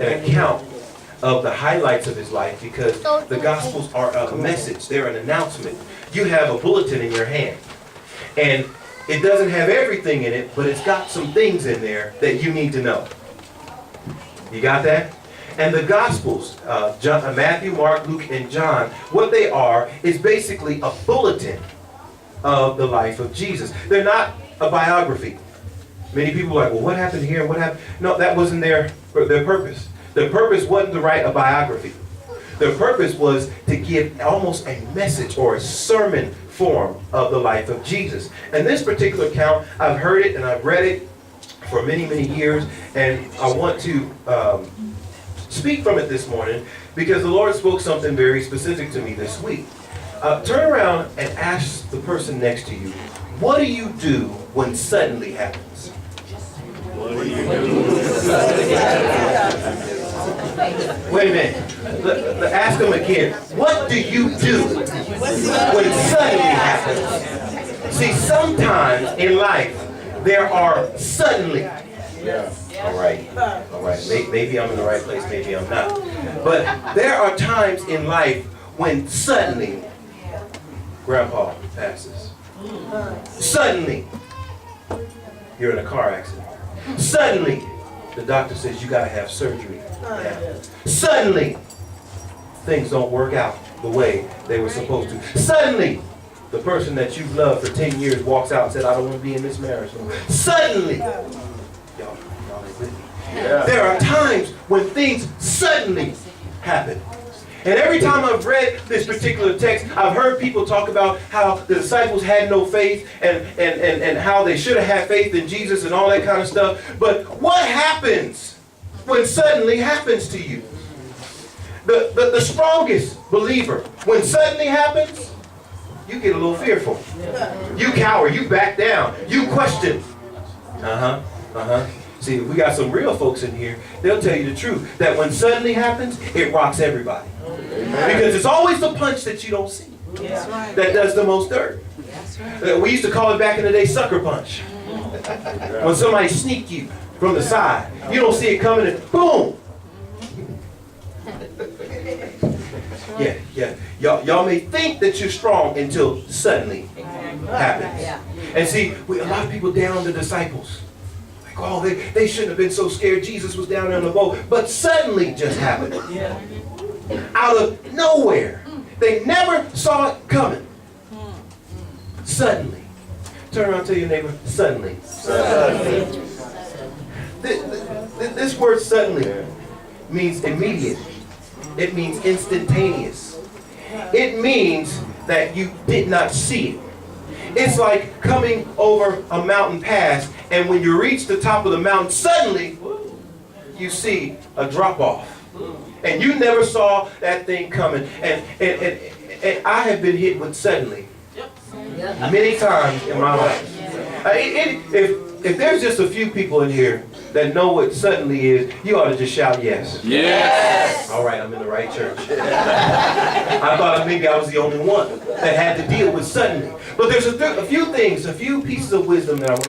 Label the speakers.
Speaker 1: an account of the highlights of his life, because the Gospels are a message. They're an announcement. You have a bulletin in your hand, and it doesn't have everything in it, but it's got some things in there that you need to know. You got that? And the Gospels, Matthew, Mark, Luke, and John, what they are is basically a bulletin of the life of Jesus. They're not a biography. Many people are like, well, what happened here? What happened? No, that wasn't their purpose. Their purpose wasn't to write a biography. Their purpose was to give almost a message or a sermon form of the life of Jesus. And this particular account, I've heard it and I've read it for many, many years, and I want to speak from it this morning because the Lord spoke something very specific to me this week. Turn around and ask the person next to you, what do you do when suddenly happens? What do you do when suddenly happens? Wait a minute. Ask them again. What do you do when suddenly happens? See, sometimes in life, there are suddenly. Yeah. All right. All right. Maybe I'm in the right place, maybe I'm not. But there are times in life when suddenly Grandpa passes. Suddenly, you're in a car accident. Suddenly, the doctor says you got to have surgery. Yeah. Suddenly, things don't work out the way they were supposed to. Suddenly, the person that you've loved for 10 years walks out and said, I don't want to be in this marriage. Suddenly, y'all ain't with me. Yeah. There are times when things suddenly happen. And every time I've read this particular text, I've heard people talk about how the disciples had no faith and how they should have had faith in Jesus and all that kind of stuff. But what happens when suddenly happens to you? The strongest believer, when suddenly happens, you get a little fearful. You cower, you back down, you question. See, we got some real folks in here, they'll tell you the truth, that when suddenly happens, it rocks everybody. Because it's always the punch that you don't see that does the most dirt. We used to call it back in the day sucker punch. When somebody sneaked you from the side, you don't see it coming and boom! Yeah. Y'all may think that you're strong until suddenly happens. And see, a lot of people down the disciples. Like, oh, they shouldn't have been so scared. Jesus was down there on the boat. But suddenly just happened. Out of nowhere. They never saw it coming. Suddenly. Turn around and tell your neighbor, suddenly. Suddenly. This word suddenly means immediate. It means instantaneous. It means that you did not see it. It's like coming over a mountain pass, and when you reach the top of the mountain, suddenly you see a drop off. And you never saw that thing coming. And I have been hit with suddenly many times in my life. If there's just a few people in here that know what suddenly is, you ought to just shout yes. Yes! All right, I'm in the right church. I thought maybe I was the only one that had to deal with suddenly. But there's a few things, a few pieces of wisdom that I want